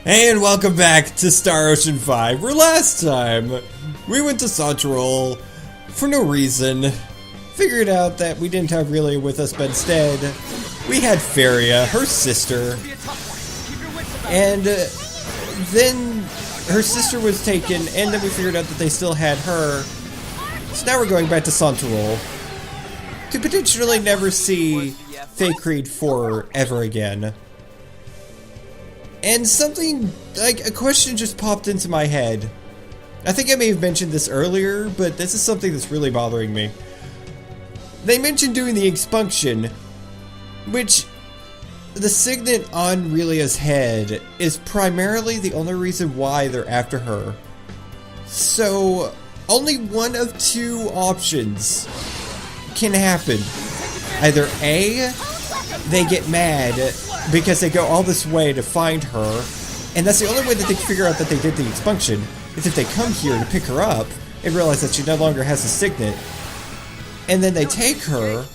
And welcome back to Star Ocean 5, where last time we went to Santeroule for no reason, figured out that we didn't have Relia with us, but instead we had Faria, her sister, and then her sister was taken, and then we figured out that they still had her. So now we're going back to Santeroule to potentially never see Fake Creed 4 ever again. And something, like, a question just popped into my head. I think I may have mentioned this earlier, but this is something that's really bothering me. They mentioned doing the expunction, which the signet on Relia's head is primarily the only reason why they're after her. So, only one of two options can happen. Either A, they get mad because they go all this way to find her, and that's the only way that they can figure out that they did the expunction, is if they come here to pick her up and realize that she no longer has a signet, and then they take her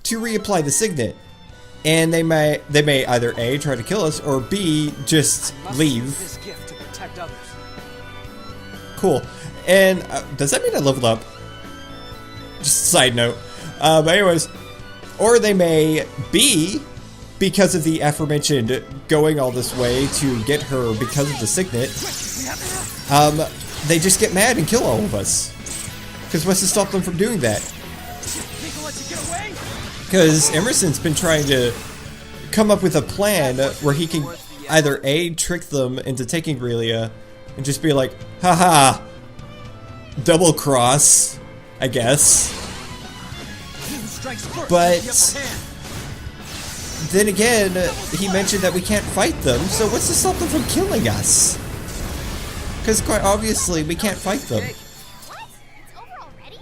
to reapply the signet, and they may either A, try to kill us, or B, just leave. Cool. And does that mean I leveled up? Just a side note. But anyways, or they may B, because of the aforementioned going all this way to get her because of the signet, they just get mad and kill all of us. Because what's to stop them from doing that? Because Emerson's been trying to come up with a plan where he can either A, trick them into taking Relia, and just be like, haha, double cross, I guess. But then again, he mentioned that we can't fight them, so what's to stop them from killing us? Because quite obviously, we can't fight them. What? It's over already?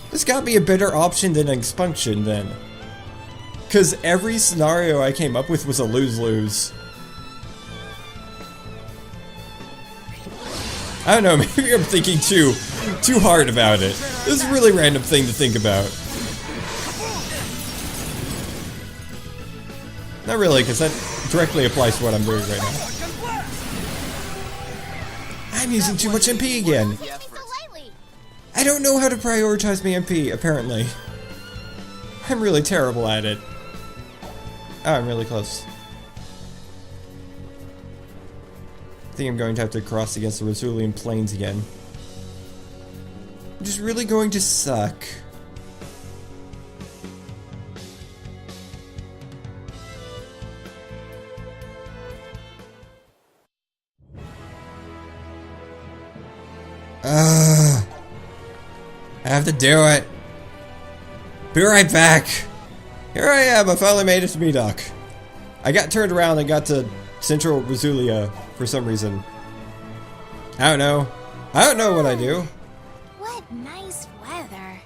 There's gotta be a better option than expunction, then. Because every scenario I came up with was a lose-lose. I don't know, maybe I'm thinking too hard about it. This is a really random thing to think about. Not really, because that directly applies to what I'm doing right now. I'm using too much MP again. I don't know how to prioritize my MP, apparently. I'm really terrible at it. Oh, I'm really close. I think I'm going to have to cross against the Rasulian plains again. Which is really going to suck. I have to do it. Be right back. Here I am, I finally made it to Medoc. I got turned around and got to Central Rasulia for some reason. I don't know. I don't know what I do. What nice weather.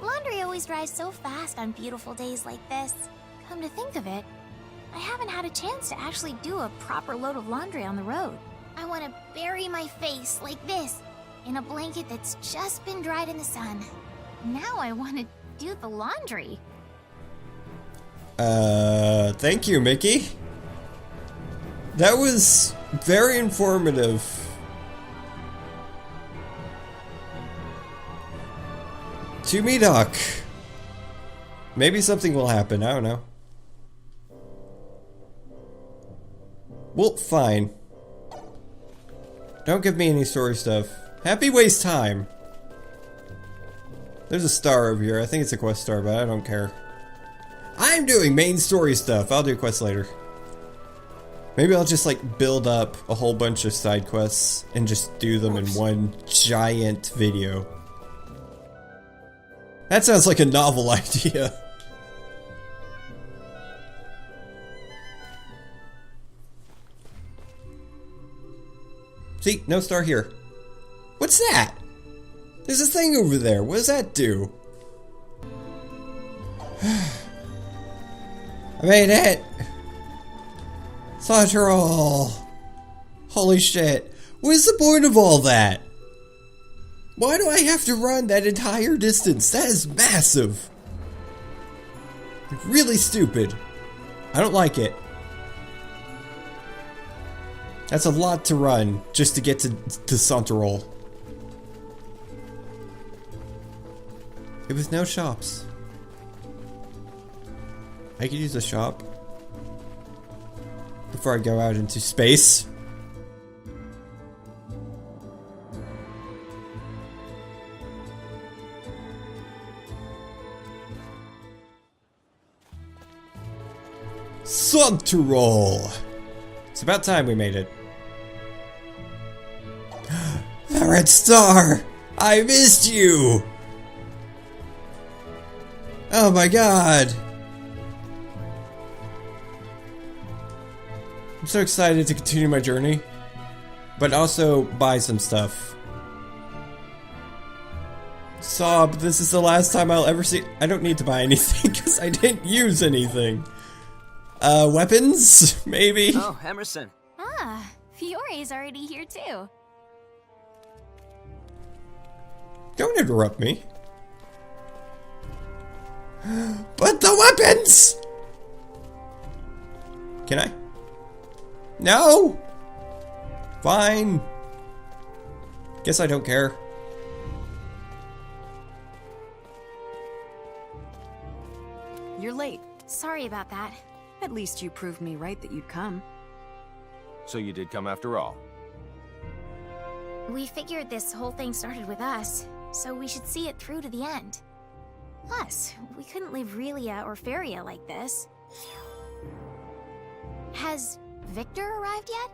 Laundry always dries so fast on beautiful days like this. Come to think of it, I haven't had a chance to actually do a proper load of laundry on the road. I want to bury my face like this, in a blanket that's just been dried in the sun. Now I want to do the laundry. Thank you, Mickey. That was very informative. To Medoc. Maybe something will happen, I don't know. Well, fine. Don't give me any story stuff. Happy waste time. There's a star over here. I think it's a quest star, but I don't care. I'm doing main story stuff. I'll do quests later. Maybe I'll just like build up a whole bunch of side quests and just do them in one giant video. That sounds like a novel idea. See, no star here. What's that? There's a thing over there. What does that do? I made it! Santeroule! Holy shit. What is the point of all that? Why do I have to run that entire distance? That is massive! Really stupid. I don't like it. That's a lot to run just to get to Santeroule. It was no shops. I could use a shop before I go out into space. Santeroule! It's about time we made it. The Red Star! I missed you! Oh my god! I'm so excited to continue my journey, but also buy some stuff. Sob, this is the last time I'll ever see- I don't need to buy anything because I didn't use anything. Weapons? Maybe? Oh, Emerson. Ah, Fiore's already here too. Don't interrupt me. But the weapons! Can I? No! Fine. Guess I don't care. You're late. Sorry about that. At least you proved me right that you'd come. So you did come after all. We figured this whole thing started with us, so we should see it through to the end. Plus, we couldn't leave Relia or Feria like this. Has Victor arrived yet?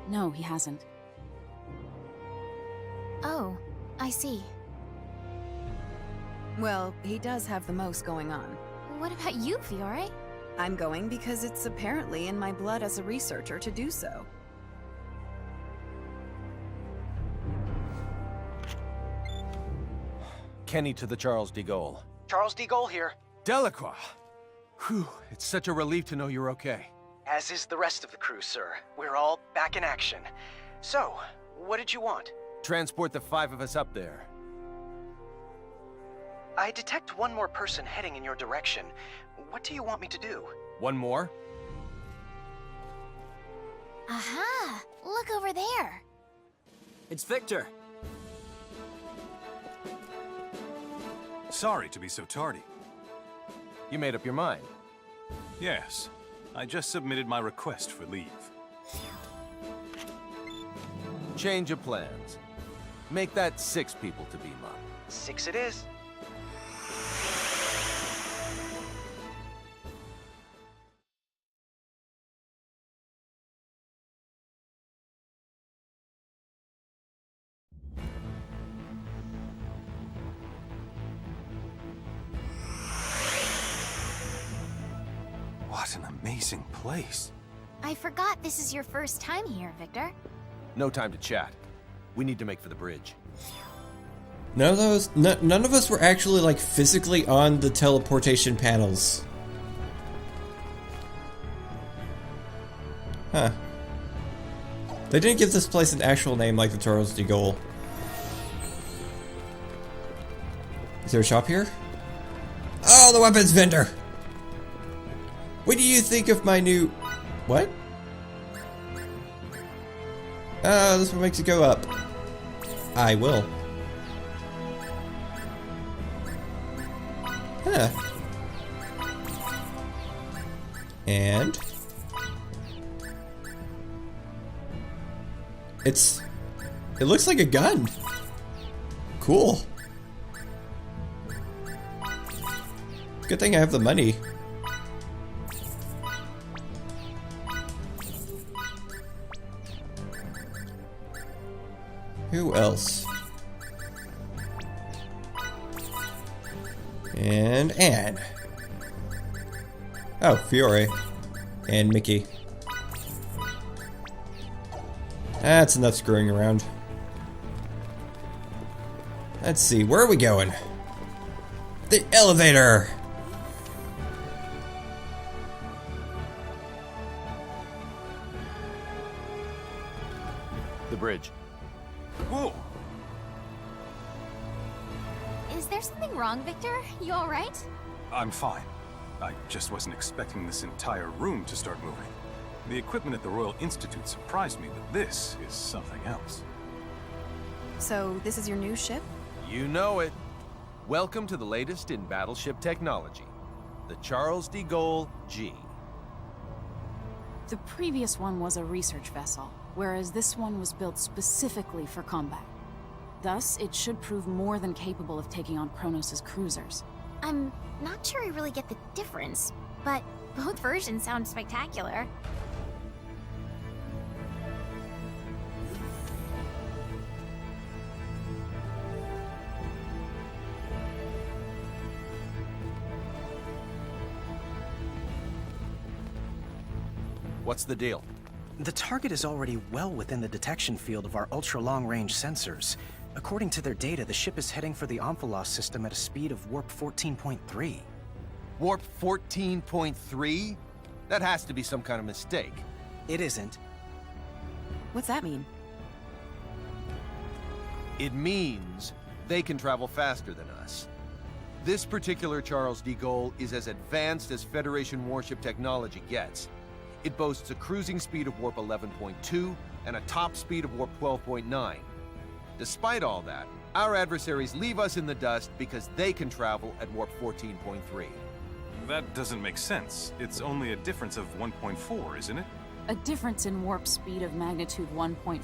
No, he hasn't. Oh, I see. Well, he does have the most going on. What about you, Fiore? I'm going because it's apparently in my blood as a researcher to do so. Kenny to the Charles de Gaulle. Charles de Gaulle here, Delacroix! Whew, it's such a relief to know you're okay. as is the rest of the crew, sir. We're all back in action. So, what did you want? Transport the 5 of us up there. I detect one more person heading in your direction. What do you want me to do? One more? Aha! Look over there! It's Victor. Sorry to be so tardy. You made up your mind. Yes, I just submitted my request for leave. Change of plans. Make that 6 people to beam up. 6 it is. What an amazing place. I forgot this is your first time here, Victor. No time to chat. We need to make for the bridge. None of us were actually like physically on the teleportation panels. Huh. They didn't give this place an actual name like the Charles de Gaulle. Is there a shop here? Oh, the weapons vendor! What do you think of my new... What? Oh, this one makes it go up. I will. Huh. And... It looks like a gun. Cool. Good thing I have the money. Who else? And Anne. Oh, Fiore. And Mickey. That's enough screwing around. Let's see, where are we going? The elevator! The bridge. Whoa! Is there something wrong, Victor? You alright? I'm fine. I just wasn't expecting this entire room to start moving. The equipment at the Royal Institute surprised me, but this is something else. So, this is your new ship? You know it. Welcome to the latest in battleship technology. The Charles de Gaulle G. The previous one was a research vessel, whereas this one was built specifically for combat. Thus, it should prove more than capable of taking on Kronos' cruisers. I'm not sure I really get the difference, but both versions sound spectacular. What's the deal? The target is already well within the detection field of our ultra-long-range sensors. According to their data, the ship is heading for the Omphalos system at a speed of warp 14.3. Warp 14.3? That has to be some kind of mistake. It isn't. What's that mean? It means they can travel faster than us. This particular Charles de Gaulle is as advanced as Federation warship technology gets. It boasts a cruising speed of warp 11.2 and a top speed of warp 12.9. Despite all that, our adversaries leave us in the dust because they can travel at warp 14.3. That doesn't make sense. It's only a difference of 1.4, isn't it? A difference in warp speed of magnitude 1.4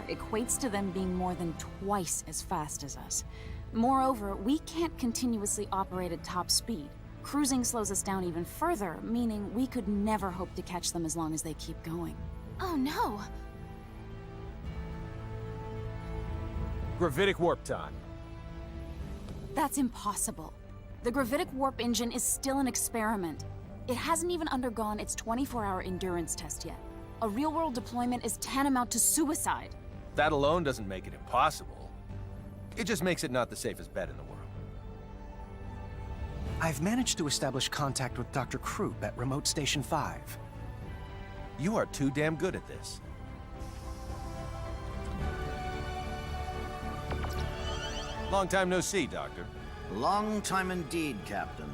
equates to them being more than twice as fast as us. Moreover, we can't continuously operate at top speed. Cruising slows us down even further, meaning we could never hope to catch them as long as they keep going. Oh no! Gravitic warp time. That's impossible. The gravitic warp engine is still an experiment. It hasn't even undergone its 24-hour endurance test yet. A real-world deployment is tantamount to suicide. That alone doesn't make it impossible. It just makes it not the safest bet in the world. I've managed to establish contact with Dr. Krupp at Remote Station 5. You are too damn good at this. Long time no see, Doctor. Long time indeed, Captain.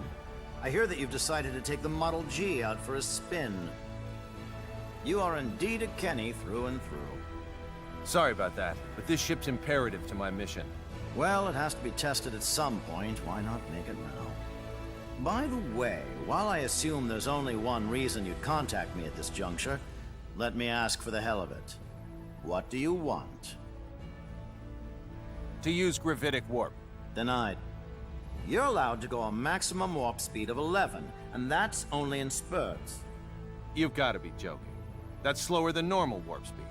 I hear that you've decided to take the Model G out for a spin. You are indeed a Kenny through and through. Sorry about that, but this ship's imperative to my mission. Well, it has to be tested at some point. Why not make it now? By the way, while I assume there's only one reason you'd contact me at this juncture, let me ask for the hell of it. What do you want? To use gravitic warp. Denied. You're allowed to go a maximum warp speed of 11, and that's only in spurts. You've got to be joking. That's slower than normal warp speed.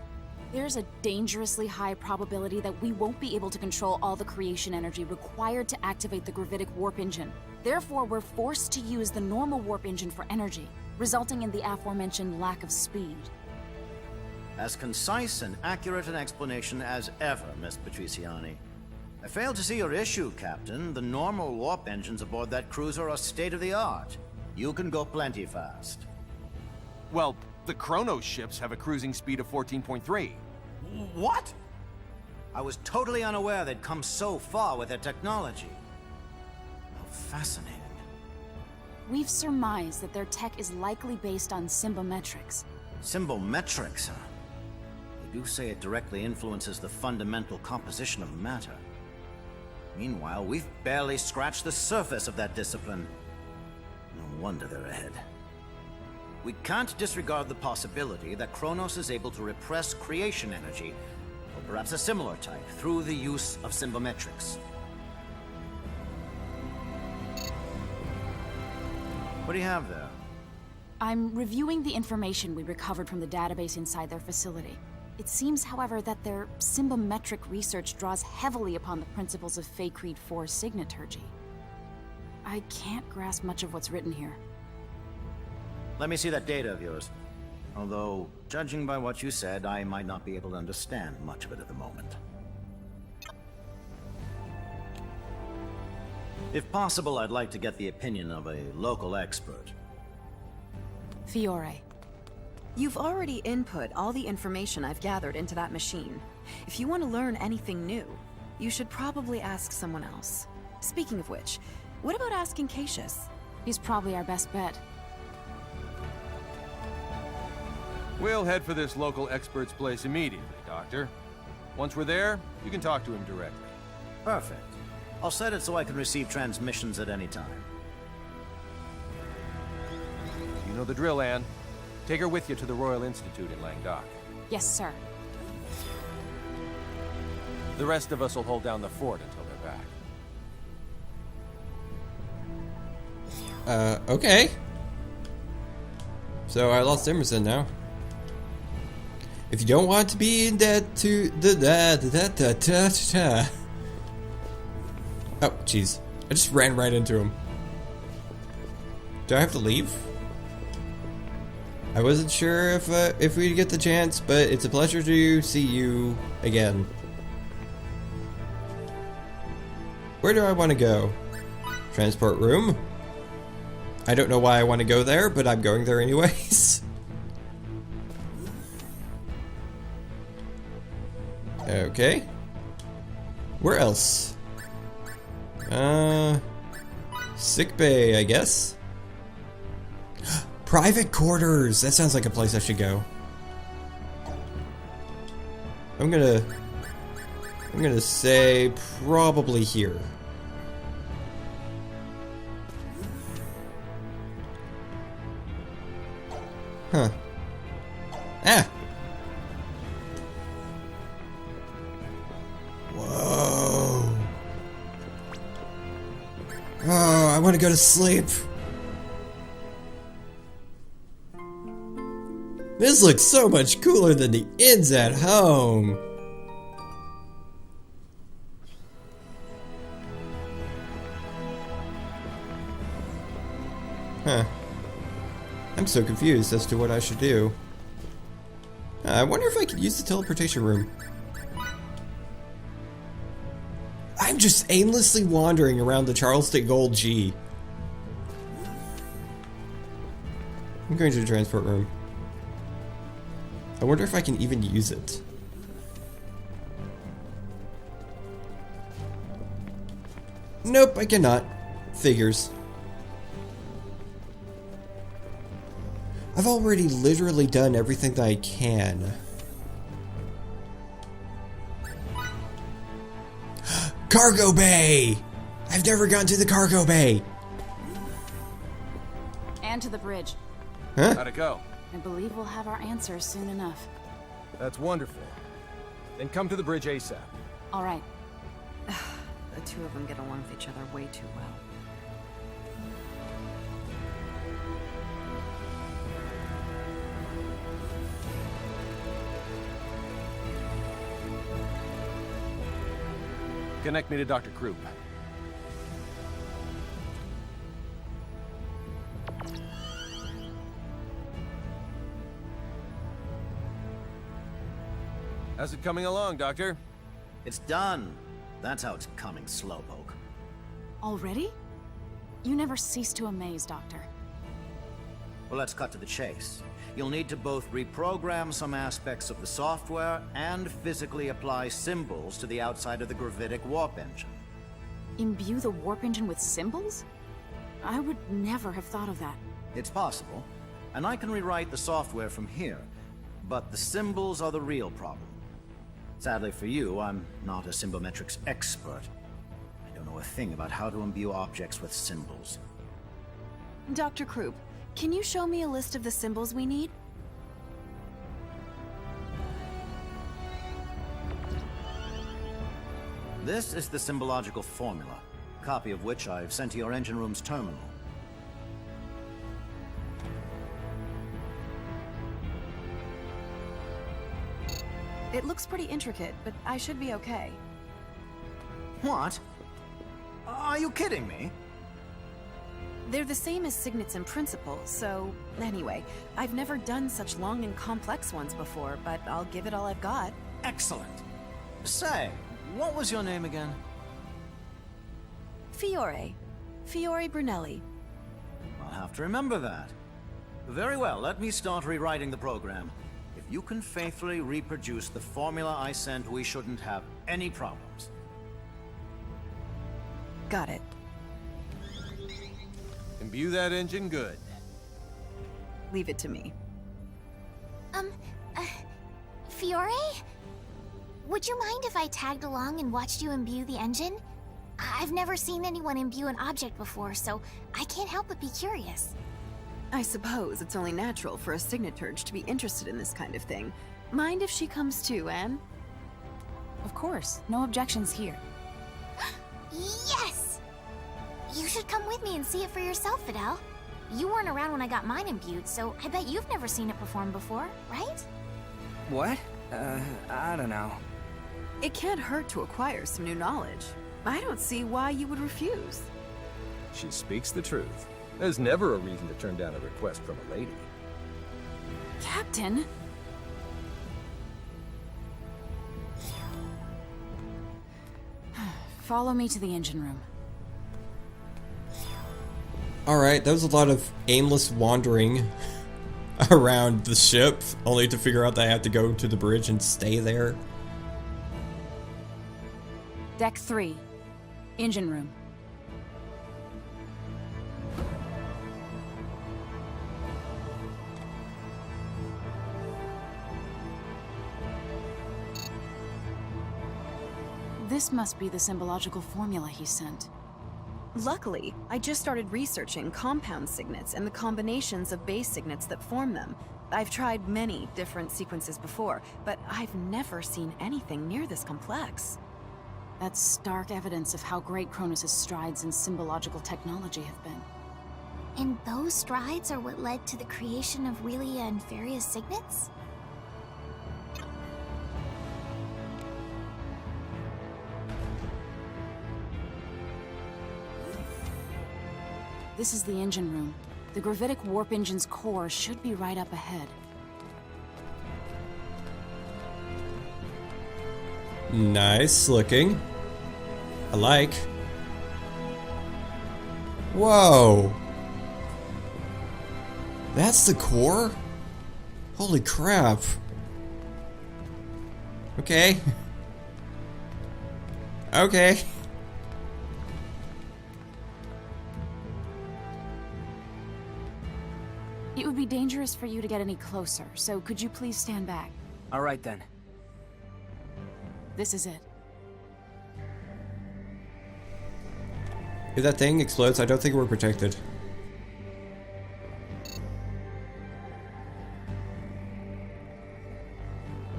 There's a dangerously high probability that we won't be able to control all the creation energy required to activate the gravitic warp engine. Therefore, we're forced to use the normal warp engine for energy, resulting in the aforementioned lack of speed. As concise and accurate an explanation as ever, Miss Patriciani. I fail to see your issue, Captain. The normal warp engines aboard that cruiser are state-of-the-art. You can go plenty fast. Well, the Kronos ships have a cruising speed of 14.3. What? I was totally unaware they'd come so far with their technology. How fascinating. We've surmised that their tech is likely based on symbometrics. Symbometrics, huh? They do say it directly influences the fundamental composition of matter. Meanwhile, we've barely scratched the surface of that discipline. No wonder they're ahead. We can't disregard the possibility that Kronos is able to repress creation energy, or perhaps a similar type, through the use of symbometrics. What do you have there? I'm reviewing the information we recovered from the database inside their facility. It seems, however, that their symbometric research draws heavily upon the principles of Fey Creed 4's signaturgy. I can't grasp much of what's written here. Let me see that data of yours. Although, judging by what you said, I might not be able to understand much of it at the moment. If possible, I'd like to get the opinion of a local expert. Fiore. You've already input all the information I've gathered into that machine. If you want to learn anything new, you should probably ask someone else. Speaking of which, what about asking Cassius? He's probably our best bet. We'll head for this local expert's place immediately, Doctor. Once we're there, you can talk to him directly. Perfect. I'll set it so I can receive transmissions at any time. You know the drill, Anne. Take her with you to the Royal Institute in Languedoc. Yes, sir. The rest of us will hold down the fort until they're back. Okay. So I lost Emerson now. If you don't want to be in debt to the Oh, jeez. I just ran right into him. Do I have to leave? I wasn't sure if we'd get the chance, but it's a pleasure to see you again. Where do I want to go? Transport room? I don't know why I want to go there, but I'm going there anyways. Okay. Where else? Sick bay, I guess. Private quarters! That sounds like a place I should go. I'm gonna say probably here. Huh. Ah! Whoa. Oh, I want to go to sleep. This looks so much cooler than the inns at home. Huh. I'm so confused as to what I should do. I wonder if I could use the teleportation room. I'm just aimlessly wandering around the Charles de Gaulle G. I'm going to the transport room. I wonder if I can even use it. Nope, I cannot. Figures. I've already literally done everything that I can. Cargo bay! I've never gone to the cargo bay! And to the bridge. Huh? How'd it go? I believe we'll have our answers soon enough. That's wonderful. Then come to the bridge ASAP. All right. The two of them get along with each other way too well. Connect me to Dr. Krupp. How's it coming along, Doctor? It's done. That's how it's coming, slowpoke. Already? You never cease to amaze, Doctor. Well, let's cut to the chase. You'll need to both reprogram some aspects of the software and physically apply symbols to the outside of the gravitic warp engine. Imbue the warp engine with symbols? I would never have thought of that. It's possible, and I can rewrite the software from here, but the symbols are the real problem. Sadly for you, I'm not a symbometrics expert. I don't know a thing about how to imbue objects with symbols. Dr. Krupp, can you show me a list of the symbols we need? This is the symbological formula, a copy of which I've sent to your engine room's terminal. It looks pretty intricate, but I should be okay. What? Are you kidding me? They're the same as signets in principle, so anyway, I've never done such long and complex ones before, but I'll give it all I've got. Excellent. Say, what was your name again? Fiore. Fiore Brunelli. I'll have to remember that. Very well, let me start rewriting the program. If you can faithfully reproduce the formula I sent, we shouldn't have any problems. Got it. Imbue that engine good. Leave it to me. Um, uh, Fiore? Would you mind if I tagged along and watched you imbue the engine? I've never seen anyone imbue an object before, so I can't help but be curious. I suppose it's only natural for a signaturge to be interested in this kind of thing. Mind if she comes too, Anne? Of course, no objections here. Yes! You should come with me and see it for yourself, Fidel. You weren't around when I got mine imbued, so I bet you've never seen it perform before, right? What? I don't know. It can't hurt to acquire some new knowledge. I don't see why you would refuse. She speaks the truth. There's never a reason to turn down a request from a lady. Captain? Follow me to the engine room. Alright, that was a lot of aimless wandering around the ship, only to figure out that I have to go to the bridge and stay there. Deck 3. Engine room. This must be the symbological formula he sent. Luckily, I just started researching compound signets and the combinations of base signets that form them. I've tried many different sequences before, but I've never seen anything near this complex. That's stark evidence of how great Kronos' strides in symbological technology have been. And those strides are what led to the creation of Relia and Faria's signets? This is the engine room. The gravitic warp engine's core should be right up ahead. Nice looking. I like. Whoa. That's the core? Holy crap. Okay. Okay. It would be dangerous for you to get any closer, so could you please stand back? All right then. This is it. If that thing explodes, I don't think we're protected.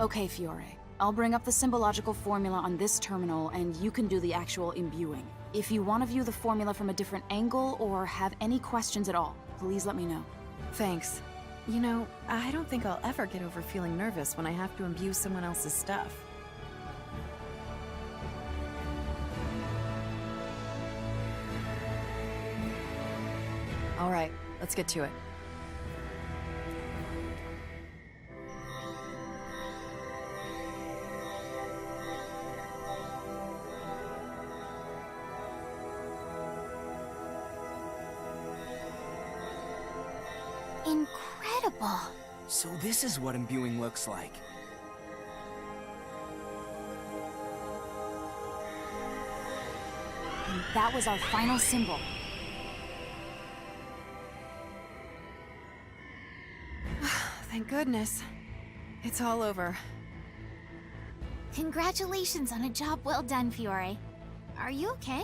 Okay, Fiore. I'll bring up the symbological formula on this terminal, and you can do the actual imbuing. If you want to view the formula from a different angle, or have any questions at all, please let me know. Thanks. You know, I don't think I'll ever get over feeling nervous when I have to imbue someone else's stuff. All right, let's get to it. Incredible. So this is what imbuing looks like. And that was our final symbol. Thank goodness. It's all over. Congratulations on a job well done, Fiore. Are you okay?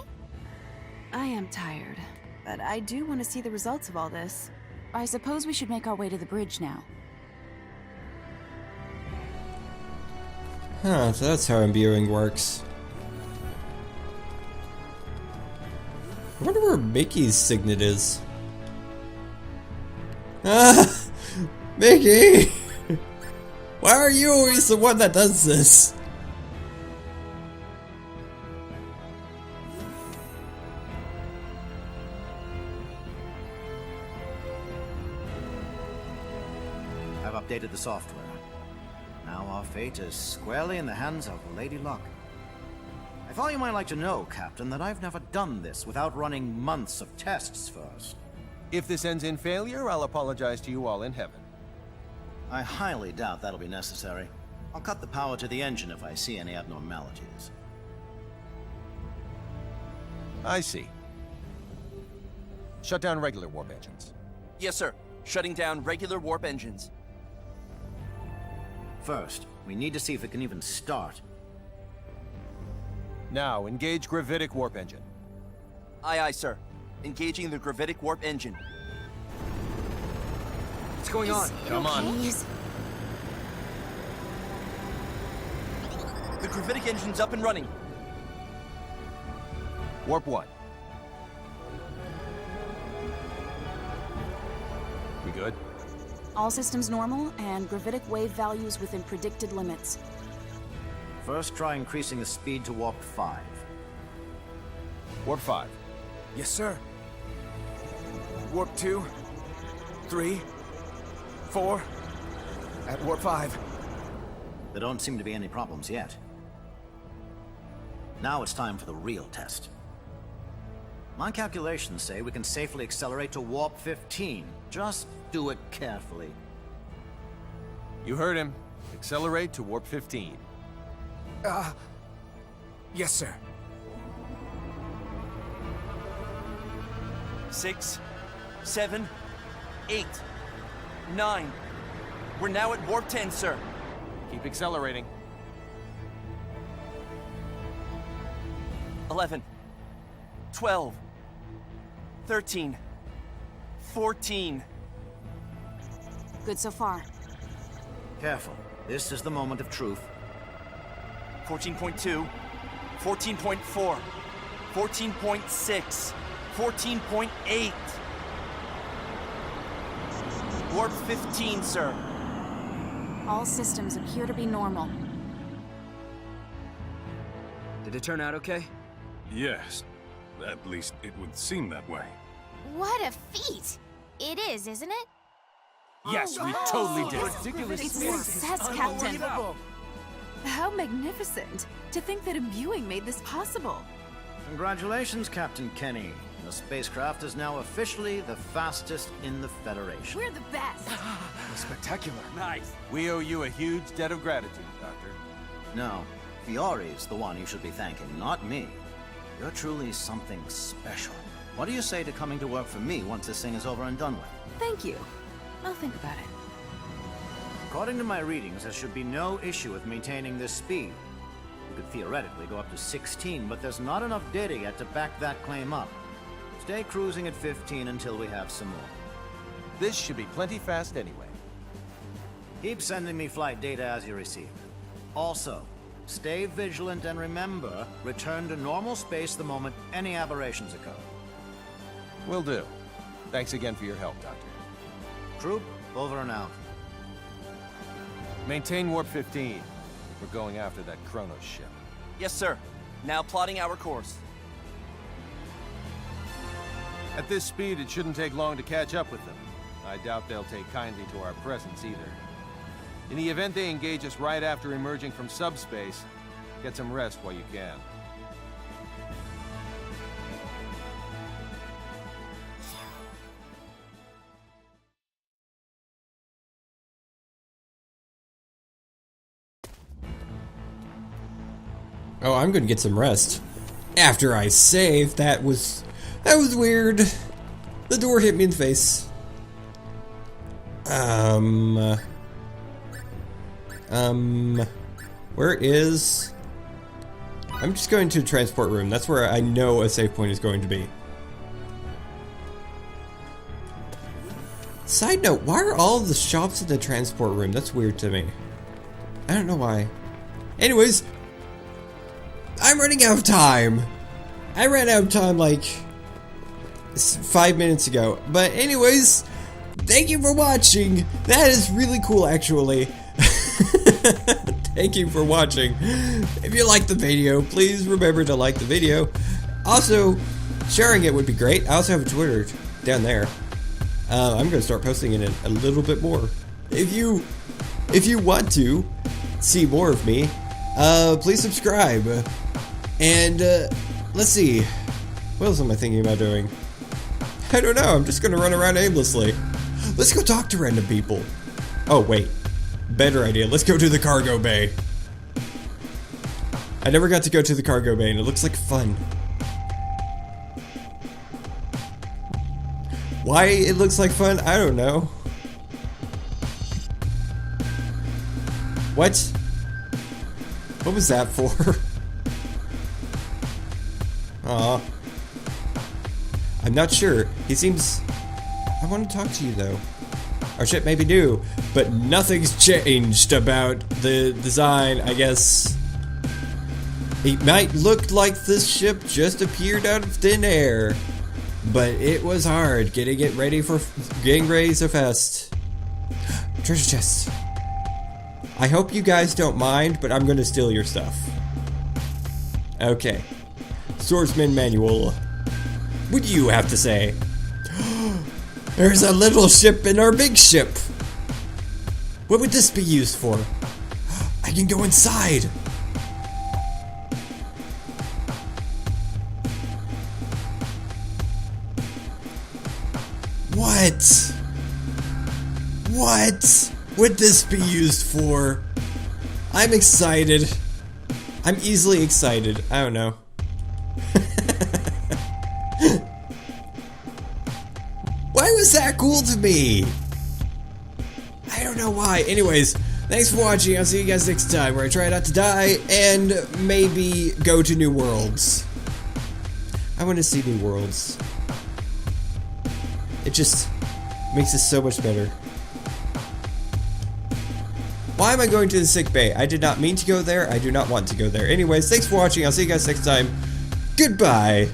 I am tired, but I do want to see the results of all this. I suppose we should make our way to the bridge now. Huh, so that's how imbuing works. I wonder where Mickey's signet is. Ah! Mickey! Why are you always the one that does this? I've updated the software. Now our fate is squarely in the hands of Lady Luck. I thought you might like to know, Captain, that I've never done this without running months of tests first. If this ends in failure, I'll apologize to you all in heaven. I highly doubt that'll be necessary. I'll cut the power to the engine if I see any abnormalities. I see. Shut down regular warp engines. Yes, sir. Shutting down regular warp engines. First, we need to see if it can even start. Now, engage gravitic warp engine. Aye, aye, sir. Engaging the gravitic warp engine. What's going on? Come on. The gravitic engine's up and running. Warp 1. We good? All systems normal, and gravitic wave values within predicted limits. First, try increasing the speed to warp 5. Warp 5. Yes, sir. Warp 2, 3, 4. At warp 5. There don't seem to be any problems yet. Now it's time for the real test. My calculations say we can safely accelerate to warp 15. Just do it carefully. You heard him. Accelerate to warp 15. Yes, sir. 6, 7, 8, 9. We're now at warp 10, sir. Keep accelerating. 11, 12, 13, 14. Good so far. Careful. This is the moment of truth. 14.2, 14.4, 14.6, 14.8. Warp 15, sir. All systems appear to be normal. Did it turn out okay? Yes. At least it would seem that way. What a feat! It is, isn't it? Yes, we totally did. It's success, Captain. How magnificent! To think that imbuing made this possible. Congratulations, Captain Kenny. The spacecraft is now officially the fastest in the Federation. We're the best! Spectacular. Nice. We owe you a huge debt of gratitude, Doctor. No, Fiori's the one you should be thanking, not me. You're truly something special. What do you say to coming to work for me once this thing is over and done with? Thank you. I'll think about it. According to my readings, there should be no issue with maintaining this speed. We could theoretically go up to 16, but there's not enough data yet to back that claim up. Stay cruising at 15 until we have some more. This should be plenty fast anyway. Keep sending me flight data as you receive it. Also, stay vigilant and remember, return to normal space the moment any aberrations occur. Will do. Thanks again for your help, Doctor. Troop, over and out. Maintain warp 15. We're going after that Kronos ship. Yes, sir. Now plotting our course. At this speed, it shouldn't take long to catch up with them. I doubt they'll take kindly to our presence either. In the event they engage us right after emerging from subspace, get some rest while you can. Oh, I'm gonna get some rest. After I save, that was weird. The door hit me in the face. Where is... I'm just going to the transport room. That's where I know a save point is going to be. Side note, why are all the shops in the transport room? That's weird to me. I don't know why. Anyways, I'm running out of time. I ran out of time like 5 minutes ago. But anyways, thank you for watching. That is really cool, actually. Thank you for watching. If you liked the video, please remember to like the video. Also, sharing it would be great. I also have a Twitter down there. I'm going to start posting in it a little bit more. If you want to see more of me, please subscribe. And let's see, what else am I thinking about doing? I don't know. I'm just going to run around aimlessly. Let's go talk to random people. Oh wait, better idea. Let's go to the cargo bay. I never got to go to the cargo bay, and it looks like fun. Why it looks like fun, I don't know. What? What was that for? Aw. I'm not sure. He seems... I want to talk to you, though. Our ship may be new, but nothing's changed about the design, I guess. It might look like this ship just appeared out of thin air, but it was hard getting ready so fast. Treasure chest. I hope you guys don't mind, but I'm gonna steal your stuff. Okay. Swordsman manual. What do you have to say? There's a little ship in our big ship. What would this be used for? I can go inside. What? What would this be used for? I'm excited. I'm easily excited. I don't know. Why was that cool to me? I don't know why. Anyways, thanks for watching. I'll see you guys next time where I try not to die and maybe go to new worlds. I want to see new worlds. It just makes it so much better. Why am I going to the sick bay? I did not mean to go there. I do not want to go there. Anyways, thanks for watching. I'll see you guys next time. Goodbye.